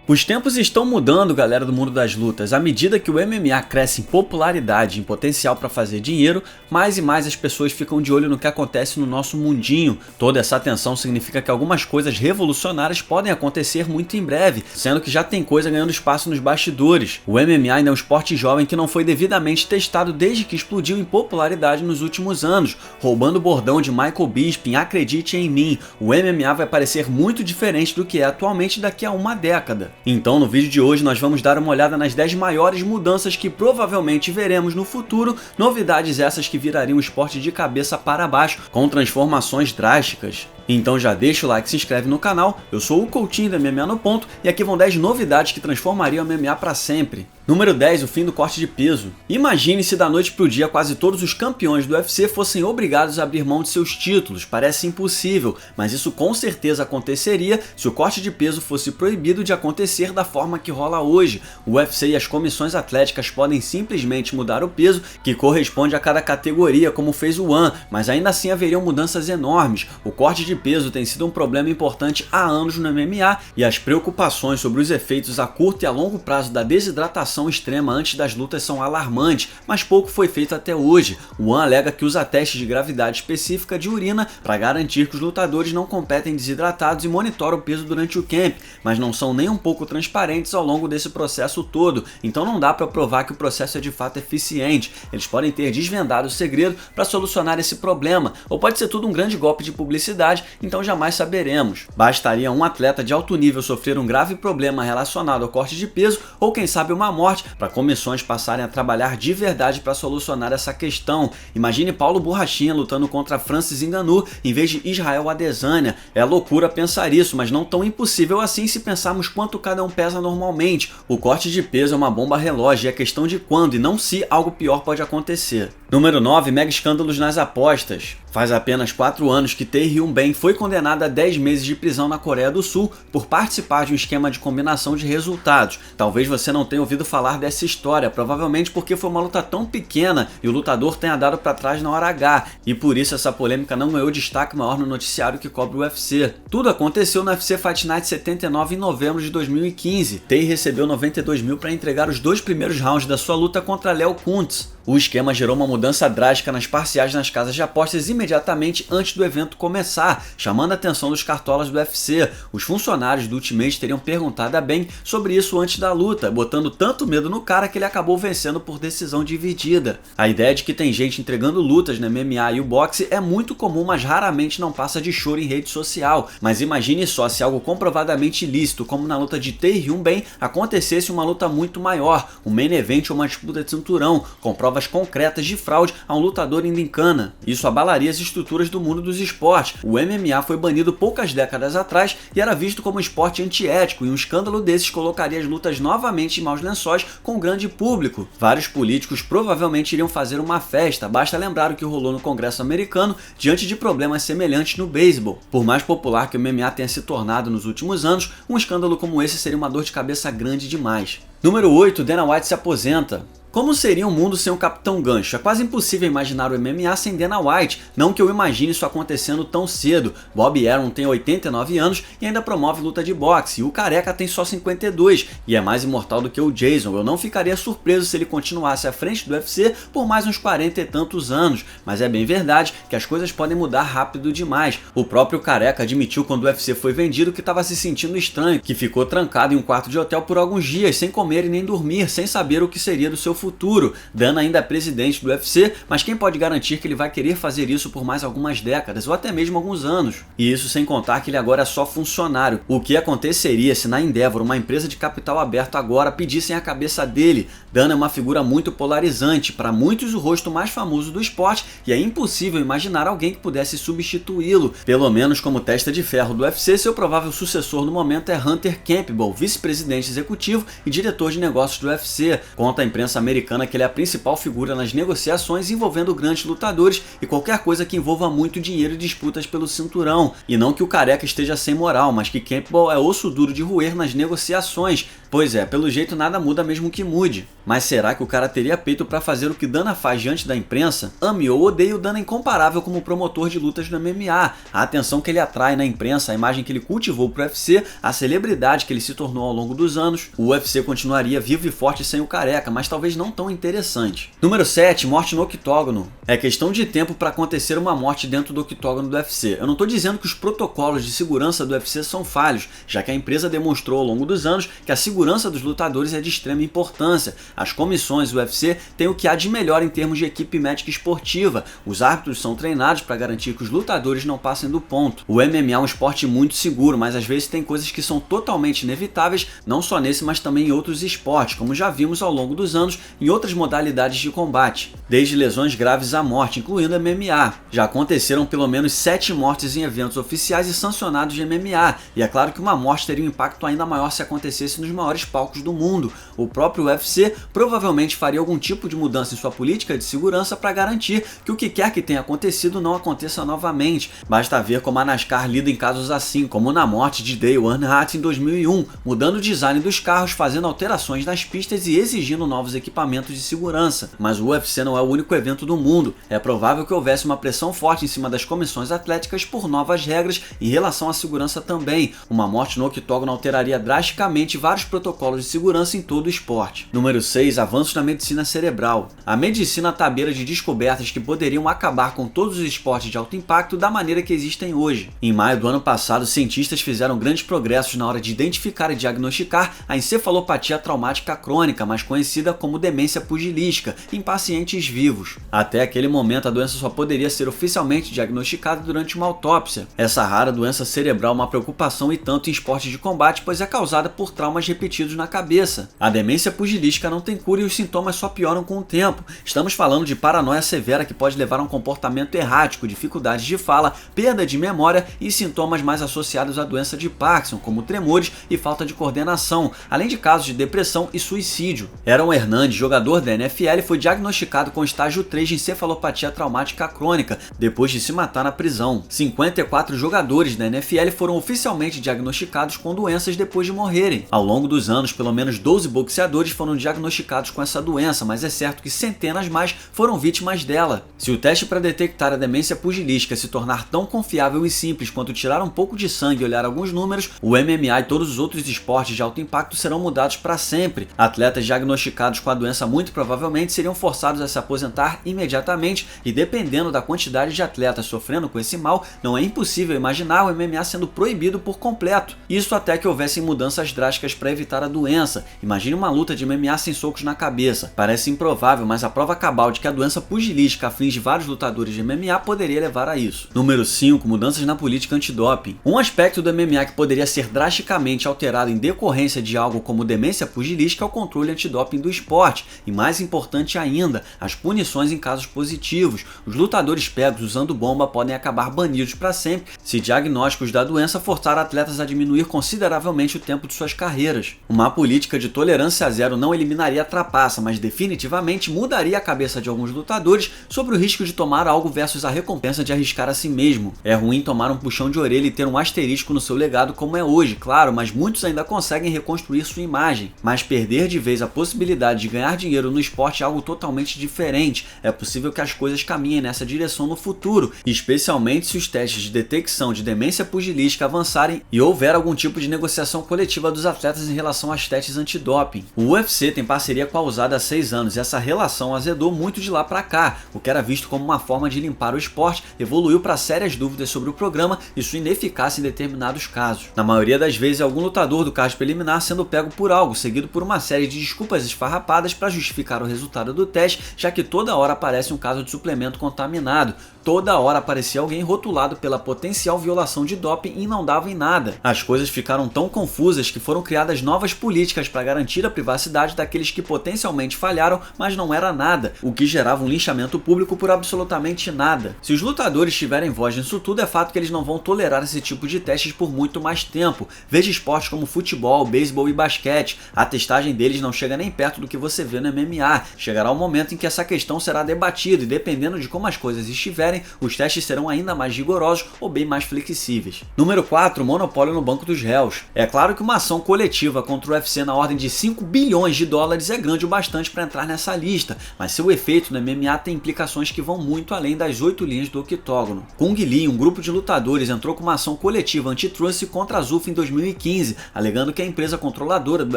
Os tempos estão mudando, galera do mundo das lutas. À medida que o MMA cresce em popularidade e em potencial para fazer dinheiro, mais e mais as pessoas ficam de olho no que acontece no nosso mundinho. Toda essa atenção significa que algumas coisas revolucionárias podem acontecer muito em breve, sendo que já tem coisa ganhando espaço nos bastidores. O MMA ainda é um esporte jovem que não foi devidamente testado desde que explodiu em popularidade nos últimos anos, roubando o bordão de Michael Bisping, acredite em mim, o MMA vai parecer muito diferente do que é atualmente daqui a uma década. Então no vídeo de hoje nós vamos dar uma olhada nas 10 maiores mudanças que provavelmente veremos no futuro, novidades essas que virariam o esporte de cabeça para baixo, com transformações drásticas. Então já deixa o like e se inscreve no canal, eu sou o Coutinho da MMA no Ponto e aqui vão 10 novidades que transformariam o MMA para sempre. Número 10, o fim do corte de peso. Imagine se da noite pro dia quase todos os campeões do UFC fossem obrigados a abrir mão de seus títulos, parece impossível, mas isso com certeza aconteceria se o corte de peso fosse proibido de acontecer da forma que rola hoje. O UFC e as comissões atléticas podem simplesmente mudar o peso que corresponde a cada categoria, como fez o ONE, mas ainda assim haveriam mudanças enormes. O corte de peso tem sido um problema importante há anos no MMA e as preocupações sobre os efeitos a curto e a longo prazo da desidratação extrema antes das lutas são alarmantes, mas pouco foi feito até hoje. O ONE alega que usa testes de gravidade específica de urina para garantir que os lutadores não competem desidratados e monitoram o peso durante o camp, mas não são nem um pouco transparentes ao longo desse processo todo, então não dá para provar que o processo é de fato eficiente. Eles podem ter desvendado o segredo para solucionar esse problema, ou pode ser tudo um grande golpe de publicidade, então jamais saberemos. Bastaria um atleta de alto nível sofrer um grave problema relacionado ao corte de peso, ou quem sabe uma morte, para comissões passarem a trabalhar de verdade para solucionar essa questão. Imagine Paulo Borrachinha lutando contra Francis Ngannou em vez de Israel Adesanya. É loucura pensar isso, mas não tão impossível assim se pensarmos quanto cada um pesa normalmente. O corte de peso é uma bomba relógio e é questão de quando e não se algo pior pode acontecer. Número 9, mega escândalos nas apostas. Faz apenas 4 anos que Tae Hyun Ben foi condenada a 10 meses de prisão na Coreia do Sul por participar de um esquema de combinação de resultados. Talvez você não tenha ouvido falar dessa história, provavelmente porque foi uma luta tão pequena e o lutador tenha dado para trás na hora H, e por isso essa polêmica não ganhou destaque maior no noticiário que cobre o UFC. Tudo aconteceu no UFC Fight Night 79 em novembro de 2015. Tae recebeu 92 mil para entregar os 2 primeiros rounds da sua luta contra Léo Kuntz. O esquema gerou uma mudança drástica nas parciais nas casas de apostas imediatamente antes do evento começar, chamando a atenção dos cartolas do UFC. Os funcionários do Ultimate teriam perguntado a Ben sobre isso antes da luta, botando tanto medo no cara que ele acabou vencendo por decisão dividida. A ideia de que tem gente entregando lutas no MMA e o boxe é muito comum, mas raramente não passa de choro em rede social. Mas imagine só se algo comprovadamente ilícito, como na luta de Tae Hyun Ben, acontecesse uma luta muito maior, um main event ou uma disputa de cinturão, com provas concretas de fraude a um lutador indo em cana. Isso abalaria as estruturas do mundo dos esportes. O MMA foi banido poucas décadas atrás e era visto como um esporte antiético, e um escândalo desses colocaria as lutas novamente em maus lençóis com o grande público. Vários políticos provavelmente iriam fazer uma festa, basta lembrar o que rolou no Congresso americano diante de problemas semelhantes no beisebol. Por mais popular que o MMA tenha se tornado nos últimos anos, um escândalo como esse seria uma dor de cabeça grande demais. Número 8, Dana White se aposenta. Como seria um mundo sem o Capitão Gancho? É quase impossível imaginar o MMA sem Dana White, não que eu imagine isso acontecendo tão cedo. Bob Arum tem 89 anos e ainda promove luta de boxe, e o Careca tem só 52 e é mais imortal do que o Jason. Eu não ficaria surpreso se ele continuasse à frente do UFC por mais uns 40 e tantos anos, mas é bem verdade que as coisas podem mudar rápido demais. O próprio Careca admitiu quando o UFC foi vendido que estava se sentindo estranho, que ficou trancado em um quarto de hotel por alguns dias, sem comer e nem dormir, sem saber o que seria do seu futuro. Dana ainda é presidente do UFC, mas quem pode garantir que ele vai querer fazer isso por mais algumas décadas ou até mesmo alguns anos? E isso sem contar que ele agora é só funcionário. O que aconteceria se na Endeavor, uma empresa de capital aberto, agora pedissem a cabeça dele? Dana é uma figura muito polarizante, para muitos o rosto mais famoso do esporte, e é impossível imaginar alguém que pudesse substituí-lo. Pelo menos como testa de ferro do UFC, seu provável sucessor no momento é Hunter Campbell, vice-presidente executivo e diretor de negócios do UFC. Conta a imprensa americana que ele é a principal figura nas negociações envolvendo grandes lutadores e qualquer coisa que envolva muito dinheiro e disputas pelo cinturão. E não que o Careca esteja sem moral, mas que Campbell é osso duro de roer nas negociações. Pois é, pelo jeito nada muda mesmo que mude. Mas será que o cara teria peito pra fazer o que Dana faz diante da imprensa? Ame ou odeie, o Dana é incomparável como promotor de lutas no MMA. A atenção que ele atrai na imprensa, a imagem que ele cultivou pro UFC, a celebridade que ele se tornou ao longo dos anos, o UFC continuaria vivo e forte sem o careca, mas talvez não tão interessante. Número 7, morte no octógono. É questão de tempo para acontecer uma morte dentro do octógono do UFC. Eu não estou dizendo que os protocolos de segurança do UFC são falhos, já que a empresa demonstrou ao longo dos anos que a segurança dos lutadores é de extrema importância. As comissões do UFC têm o que há de melhor em termos de equipe médica esportiva. Os árbitros são treinados para garantir que os lutadores não passem do ponto. O MMA é um esporte muito seguro, mas às vezes tem coisas que são totalmente inevitáveis, não só nesse, mas também em outros esportes, como já vimos ao longo dos anos em outras modalidades de combate, desde lesões graves à morte, incluindo MMA. Já aconteceram pelo menos 7 mortes em eventos oficiais e sancionados de MMA, e é claro que uma morte teria um impacto ainda maior se acontecesse nos maiores palcos do mundo. O próprio UFC provavelmente faria algum tipo de mudança em sua política de segurança para garantir que o que quer que tenha acontecido não aconteça novamente. Basta ver como a NASCAR lida em casos assim, como na morte de Dale Earnhardt em 2001, mudando o design dos carros, fazendo alterações nas pistas e exigindo novos equipamentos de segurança. Mas o UFC não é o único evento do mundo. É provável que houvesse uma pressão forte em cima das comissões atléticas por novas regras em relação à segurança também. Uma morte no octógono alteraria drasticamente vários protocolos de segurança em todo o esporte. Número 6, avanços na medicina cerebral. A medicina está à beira de descobertas que poderiam acabar com todos os esportes de alto impacto da maneira que existem hoje. Em maio do ano passado, cientistas fizeram grandes progressos na hora de identificar e diagnosticar a encefalopatia traumática crônica, mais conhecida como demência pugilística, em pacientes vivos. Até aquele momento, a doença só poderia ser oficialmente diagnosticada durante uma autópsia. Essa rara doença cerebral é uma preocupação e tanto em esportes de combate, pois é causada por traumas repetidos na cabeça. A demência pugilística não tem cura e os sintomas só pioram com o tempo. Estamos falando de paranoia severa que pode levar a um comportamento errático, dificuldades de fala, perda de memória e sintomas mais associados à doença de Parkinson, como tremores e falta de coordenação, além de casos de depressão e suicídio. Aaron Hernandez, jogador da NFL, foi diagnosticado com estágio 3 de encefalopatia traumática crônica, depois de se matar na prisão. 54 jogadores da NFL foram oficialmente diagnosticados com doenças depois de morrerem. Ao longo dos anos, pelo menos 12 boxeadores foram diagnosticados com essa doença, mas é certo que centenas mais foram vítimas dela. Se o teste para detectar a demência pugilística se tornar tão confiável e simples quanto tirar um pouco de sangue e olhar alguns números, o MMA e todos os outros esportes de alto impacto serão mudados para sempre. Atletas diagnosticados com a doença muito provavelmente seriam forçados a se aposentar imediatamente e, dependendo da quantidade de atletas sofrendo com esse mal, não é impossível imaginar o MMA sendo proibido por completo. Isso até que houvessem mudanças drásticas para evitar a doença. Imagine uma luta de MMA sem socos na cabeça. Parece improvável, mas a prova cabal de que a doença pugilística aflige vários lutadores de MMA poderia levar a isso. Número 5, mudanças na política antidoping. Um aspecto do MMA que poderia ser drasticamente alterado em decorrência de algo como demência pugilística é o controle antidoping do esporte, e mais importante ainda, as punições em casos positivos. Os lutadores pegos usando bomba podem acabar banidos para sempre se diagnósticos da doença forçar atletas a diminuir consideravelmente o tempo de suas carreiras. Uma política de tolerância zero não eliminaria a trapaça, mas definitivamente mudaria a cabeça de alguns lutadores sobre o risco de tomar algo versus a recompensa de arriscar a si mesmo. É ruim tomar um puxão de orelha e ter um asterisco no seu legado como é hoje, claro, mas muitos ainda conseguem reconstruir sua imagem. Mas perder de vez a possibilidade de ganhar dinheiro no esporte é algo totalmente diferente. É possível que as coisas caminhem nessa direção no futuro, especialmente se os testes de detecção de demência pugilística avançarem e houver algum tipo de negociação coletiva dos atletas em relação aos testes antidoping. O UFC tem parceria com a USADA há 6 anos e essa relação azedou muito de lá para cá. O que era visto como uma forma de limpar o esporte evoluiu para sérias dúvidas sobre o programa e sua ineficácia em determinados casos. Na maioria das vezes, algum lutador do card preliminar sendo pego por algo, seguido por uma série de desculpas esfarrapadas para justificar o resultado do teste, já que toda hora aparece um caso de suplemento contaminado. Toda hora aparecia alguém rotulado pela potencial violação de doping e não dava em nada. As coisas ficaram tão confusas que foram criadas novas políticas para garantir a privacidade daqueles que potencialmente falharam, mas não era nada, o que gerava um linchamento público por absolutamente nada. Se os lutadores tiverem voz nisso tudo, é fato que eles não vão tolerar esse tipo de testes por muito mais tempo. Veja esportes como futebol, beisebol e basquete. A testagem deles não chega nem perto do que você vê no MMA. Chegará o momento em que essa questão será debatida e, dependendo de como as coisas estiverem, os testes serão ainda mais rigorosos ou bem mais flexíveis. Número 4, monopólio no banco dos réus. É claro que uma ação coletiva contra o UFC na ordem de 5 bilhões de dólares dólares é grande o bastante para entrar nessa lista, mas seu efeito no MMA tem implicações que vão muito além das 8 linhas do octógono. Kung Lee, um grupo de lutadores, entrou com uma ação coletiva antitrust contra a Zuffa em 2015, alegando que a empresa controladora do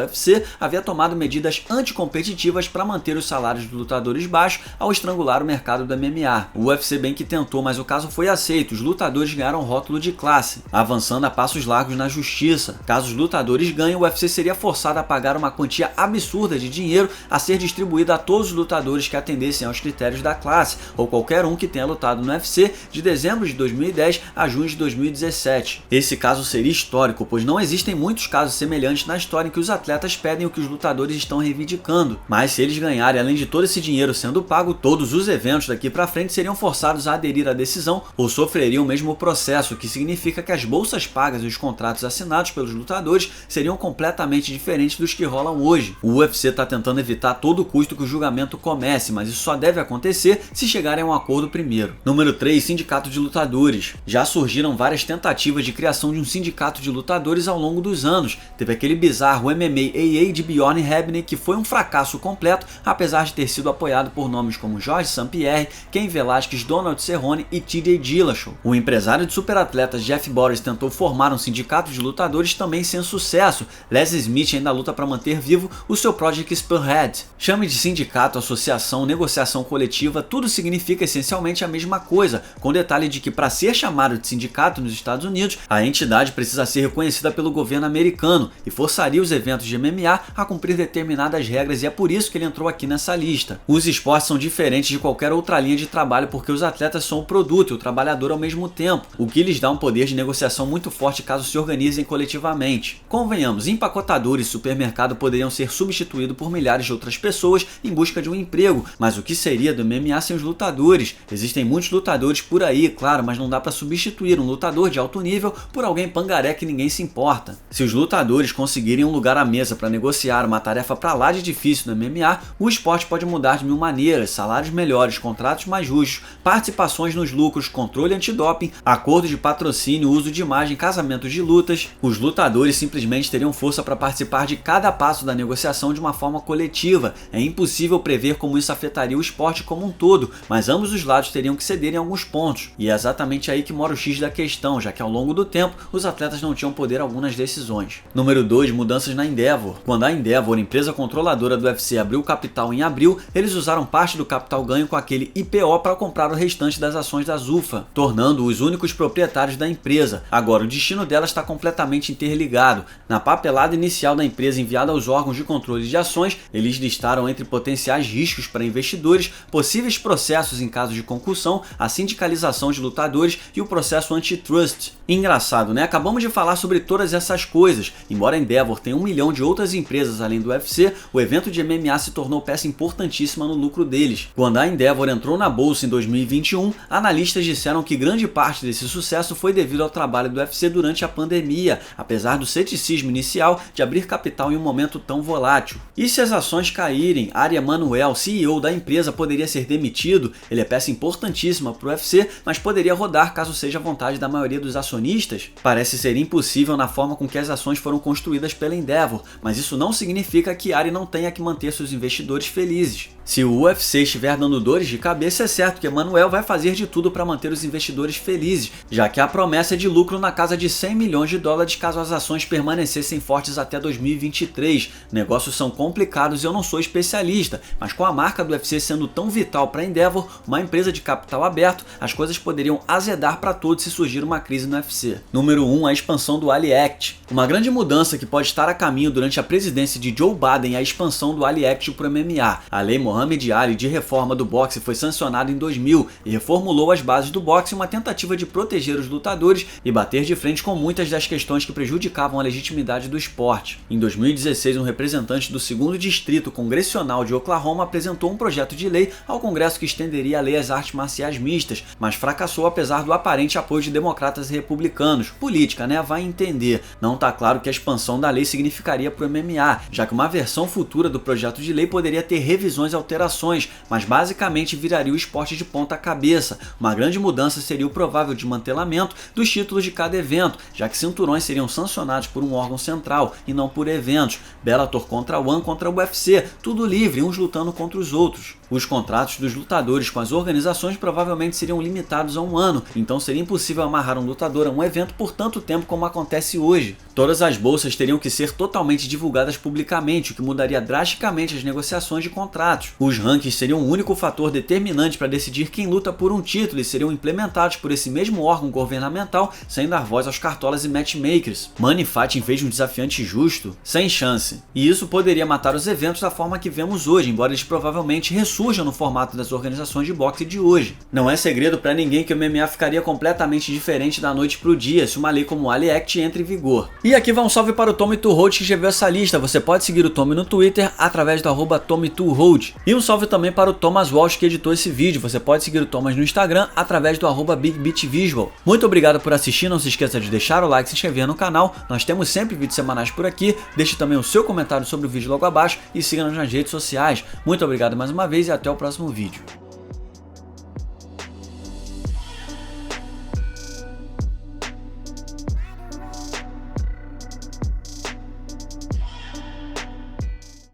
UFC havia tomado medidas anticompetitivas para manter os salários dos lutadores baixos ao estrangular o mercado do MMA. O UFC bem que tentou, mas o caso foi aceito, os lutadores ganharam rótulo de classe, avançando a passos largos na justiça. Caso os lutadores ganhem, o UFC seria forçado a pagar uma quantia absurda de dinheiro a ser distribuída a todos os lutadores que atendessem aos critérios da classe, ou qualquer um que tenha lutado no UFC de dezembro de 2010 a junho de 2017. Esse caso seria histórico, pois não existem muitos casos semelhantes na história em que os atletas pedem o que os lutadores estão reivindicando. Mas se eles ganharem, além de todo esse dinheiro sendo pago, todos os eventos daqui para frente seriam forçados a aderir à decisão ou sofreriam o mesmo processo, o que significa que as bolsas pagas e os contratos assinados pelos lutadores seriam completamente diferentes dos que rolam hoje. O UFC está tentando evitar a todo custo que o julgamento comece, mas isso só deve acontecer se chegarem a um acordo primeiro. Número 3. Sindicato de lutadores. Já surgiram várias tentativas de criação de um sindicato de lutadores ao longo dos anos. Teve aquele bizarro MMA AA de Bjorn Rebney, que foi um fracasso completo, apesar de ter sido apoiado por nomes como Jorge St-Pierre, Ken Velasquez, Donald Cerrone e TJ Dillashaw. O empresário de superatletas Jeff Boris tentou formar um sindicato de lutadores também sem sucesso. Leslie Smith ainda luta para manter vivo o seu Project Spearhead. Chame de sindicato, associação, negociação coletiva, tudo significa essencialmente a mesma coisa, com o detalhe de que para ser chamado de sindicato nos Estados Unidos, a entidade precisa ser reconhecida pelo governo americano e forçaria os eventos de MMA a cumprir determinadas regras, e é por isso que ele entrou aqui nessa lista. Os esportes são diferentes de qualquer outra linha de trabalho porque os atletas são o produto e o trabalhador ao mesmo tempo, o que lhes dá um poder de negociação muito forte caso se organizem coletivamente. Convenhamos, empacotadores e supermercado poderiam ser substituídos por milhares de outras pessoas em busca de um emprego, mas o que seria do MMA sem os lutadores? Existem muitos lutadores por aí, claro, mas não dá para substituir um lutador de alto nível por alguém pangaré que ninguém se importa. Se os lutadores conseguirem um lugar à mesa para negociar uma tarefa para lá de difícil no MMA, o esporte pode mudar de mil maneiras: salários melhores, contratos mais justos, participações nos lucros, controle antidoping, acordo de patrocínio, uso de imagem, casamentos de lutas. Os lutadores simplesmente teriam força para participar de cada passo da negociação de uma forma coletiva. É impossível prever como isso afetaria o esporte como um todo, mas ambos os lados teriam que ceder em alguns pontos. E é exatamente aí que mora o X da questão, já que ao longo do tempo os atletas não tinham poder algum nas decisões. Número 2. Mudanças na Endeavor. Quando a Endeavor, empresa controladora do UFC, abriu capital em abril, eles usaram parte do capital ganho com aquele IPO para comprar o restante das ações da Zuffa, tornando-os únicos proprietários da empresa. Agora, o destino dela está completamente interligado. Na papelada inicial da empresa enviada aos órgãos de controle de ações, eles listaram entre potenciais riscos para investidores, possíveis processos em caso de concussão, a sindicalização de lutadores e o processo antitrust. Engraçado, né? Acabamos de falar sobre todas essas coisas. Embora a Endeavor tenha 1 milhão de outras empresas além do UFC, o evento de MMA se tornou peça importantíssima no lucro deles. Quando a Endeavor entrou na bolsa em 2021, analistas disseram que grande parte desse sucesso foi devido ao trabalho do UFC durante a pandemia, apesar do ceticismo inicial de abrir capital em um momento tão volátil. E se as ações caírem? Ari Emanuel, CEO da empresa, poderia ser demitido. Ele é peça importantíssima para o UFC, mas poderia rodar caso seja a vontade da maioria dos acionistas? Parece ser impossível na forma com que as ações foram construídas pela Endeavor, mas isso não significa que Ari não tenha que manter seus investidores felizes. Se o UFC estiver dando dores de cabeça, é certo que Emanuel vai fazer de tudo para manter os investidores felizes, já que a promessa é de lucro na casa de 100 milhões de dólares caso as ações permanecessem fortes até 2023. Negócios são complicados e eu não sou especialista, mas com a marca do UFC sendo tão vital para a Endeavor, uma empresa de capital aberto, as coisas poderiam azedar para todos se surgir uma crise no UFC. Número 1. A expansão do Ali Act. Uma grande mudança que pode estar a caminho durante a presidência de Joe Biden é a expansão do Ali Act para o MMA. A lei Muhammad Ali de reforma do boxe foi sancionada em 2000 e reformulou as bases do boxe em uma tentativa de proteger os lutadores e bater de frente com muitas das questões que prejudicavam a legitimidade do esporte. Em 2016, um representante do 2º Distrito Congressional de Oklahoma apresentou um projeto de lei ao Congresso que estenderia a lei às artes marciais mistas, mas fracassou apesar do aparente apoio de democratas e republicanos. Política, né? Vai entender. Não está claro que a expansão da lei significaria para o MMA, já que uma versão futura do projeto de lei poderia ter revisões ao alterações, mas basicamente viraria o esporte de ponta cabeça. Uma grande mudança seria o provável desmantelamento dos títulos de cada evento, já que cinturões seriam sancionados por um órgão central e não por eventos. Bellator contra One contra o UFC, tudo livre, uns lutando contra os outros. Os contratos dos lutadores com as organizações provavelmente seriam limitados a 1 ano, então seria impossível amarrar um lutador a um evento por tanto tempo como acontece hoje. Todas as bolsas teriam que ser totalmente divulgadas publicamente, o que mudaria drasticamente as negociações de contratos. Os rankings seriam o único fator determinante para decidir quem luta por um título e seriam implementados por esse mesmo órgão governamental, sem dar voz aos cartolas e matchmakers. Money Fight em vez de um desafiante justo? Sem chance. E isso poderia matar os eventos da forma que vemos hoje, embora eles provavelmente ressurjam no formato das organizações de boxe de hoje. Não é segredo para ninguém que o MMA ficaria completamente diferente da noite pro dia se uma lei como o Ali Act entre em vigor. E aqui vai um salve para o Tommy Tuhold que escreveu essa lista. Você pode seguir o Tommy no Twitter através do @TommyTuhold. E um salve também para o Thomas Walsh que editou esse vídeo. Você pode seguir o Thomas no Instagram através do @BigBeatVisual. Muito obrigado por assistir, não se esqueça de deixar o like e se inscrever no canal. Nós temos sempre vídeos semanais por aqui. Deixe também o seu comentário sobre o vídeo logo abaixo e siga-nos nas redes sociais. Muito obrigado mais uma vez e até o próximo vídeo.